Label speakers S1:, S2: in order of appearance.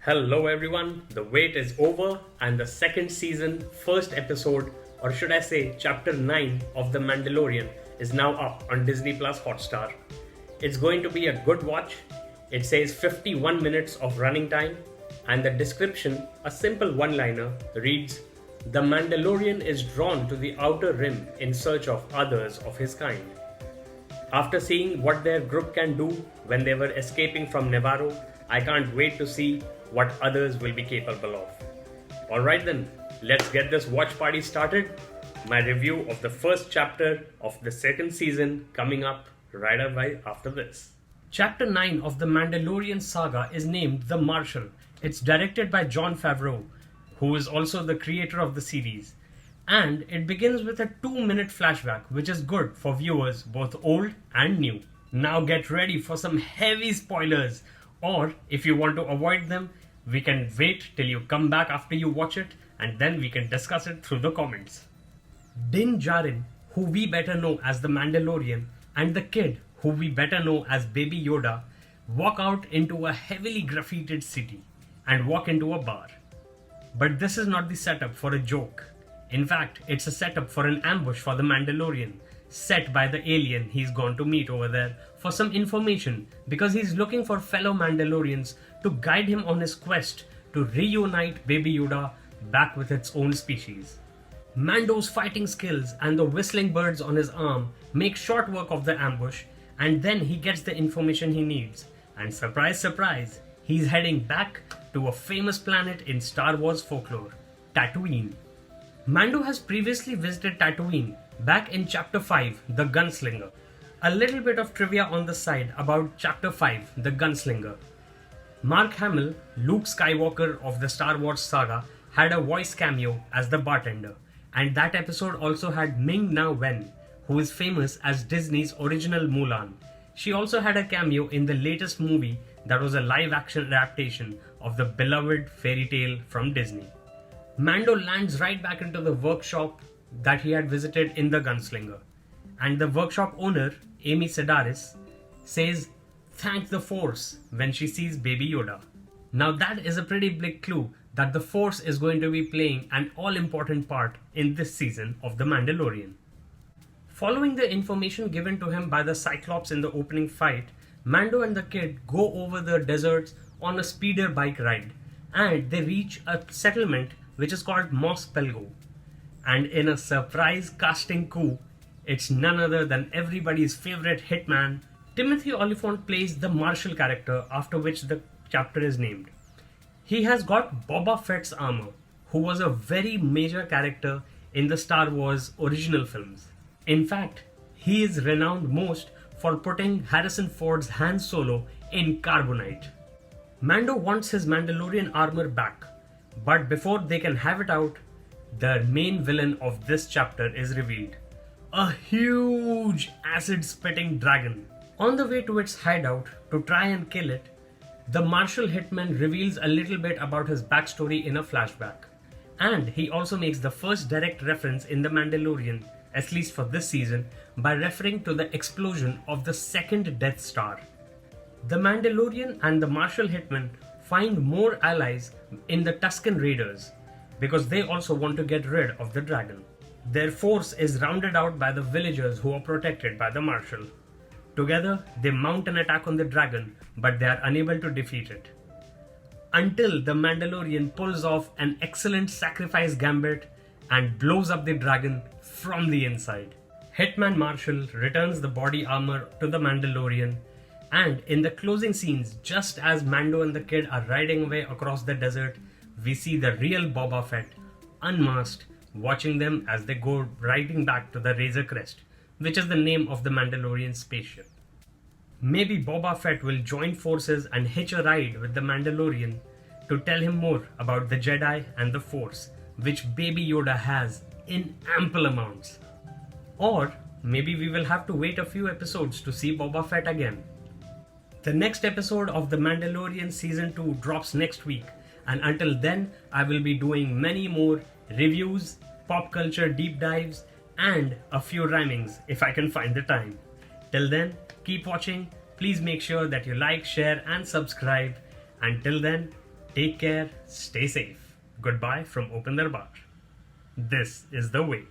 S1: Hello everyone, the wait is over and the second season, first episode, or should I say chapter 9 of The Mandalorian is now up on Disney Plus Hotstar. It's going to be a good watch. It says 51 minutes of running time and the description, a simple one-liner, reads, "The Mandalorian is drawn to the outer rim in search of others of his kind." After seeing what their group can do when they were escaping from Nevarro, I can't wait to see what others will be capable of. Alright then, let's get this watch party started. My review of the first chapter of the second season coming up right away after this. Chapter 9 of the Mandalorian saga is named The Marshal. It's directed by Jon Favreau, who is also the creator of the series. And it begins with a 2-minute flashback, which is good for viewers both old and new. Now get ready for some heavy spoilers, or if you want to avoid them, we can wait till you come back after you watch it and then we can discuss it through the comments. Din Djarin, who we better know as the Mandalorian, and the kid, who we better know as Baby Yoda, walk out into a heavily graffitied city and walk into a bar. But this is not the setup for a joke. In fact, it's a setup for an ambush for the Mandalorian, set by the alien he's gone to meet over there for some information because he's looking for fellow Mandalorians to guide him on his quest to reunite Baby Yoda back with its own species. Mando's fighting skills and the whistling birds on his arm make short work of the ambush, and then he gets the information he needs. And surprise, surprise, he's heading back to a famous planet in Star Wars folklore, Tatooine. Mando has previously visited Tatooine back in Chapter 5, The Gunslinger. A little bit of trivia on the side about Chapter 5, The Gunslinger. Mark Hamill, Luke Skywalker of the Star Wars saga, had a voice cameo as the bartender. And that episode also had Ming-Na Wen, who is famous as Disney's original Mulan. She also had a cameo in the latest movie that was a live-action adaptation of the beloved fairy tale from Disney. Mando lands right back into the workshop that he had visited in The Gunslinger. And the workshop owner, Amy Sedaris, says, "Thank the Force," when she sees Baby Yoda. Now that is a pretty big clue that the Force is going to be playing an all-important part in this season of The Mandalorian. Following the information given to him by the Cyclops in the opening fight, Mando and the kid go over the deserts on a speeder bike ride, and they reach a settlement which is called Mos Pelgo. And in a surprise casting coup, it's none other than everybody's favorite hitman. Timothy Olyphant plays the Marshal character, after which the chapter is named. He has got Boba Fett's armor, who was a very major character in the Star Wars original films. In fact, he is renowned most for putting Harrison Ford's Han Solo in carbonite. Mando wants his Mandalorian armor back, but before they can have it out, the main villain of this chapter is revealed. A huge acid-spitting dragon. On the way to its hideout to try and kill it, the Marshal hitman reveals a little bit about his backstory in a flashback. And he also makes the first direct reference in The Mandalorian, at least for this season, by referring to the explosion of the second Death Star. The Mandalorian and the Marshal hitman find more allies in the Tusken Raiders, because they also want to get rid of the dragon. Their force is rounded out by the villagers who are protected by the Marshal. Together, they mount an attack on the dragon, but they are unable to defeat it. Until the Mandalorian pulls off an excellent sacrifice gambit and blows up the dragon from the inside. Hitman Marshal returns the body armor to the Mandalorian, and in the closing scenes, just as Mando and the kid are riding away across the desert, we see the real Boba Fett, unmasked, watching them as they go riding back to the Razor Crest, which is the name of the Mandalorian spaceship. Maybe Boba Fett will join forces and hitch a ride with the Mandalorian to tell him more about the Jedi and the Force, which Baby Yoda has in ample amounts. Or maybe we will have to wait a few episodes to see Boba Fett again. The next episode of The Mandalorian Season 2 drops next week, and until then, I will be doing many more reviews, pop culture deep dives, and a few rhymings if I can find the time. Till then, keep watching. Please make sure that you like, share, and subscribe. Until then, Take care, stay safe. Goodbye from Open Darbar. This is the way.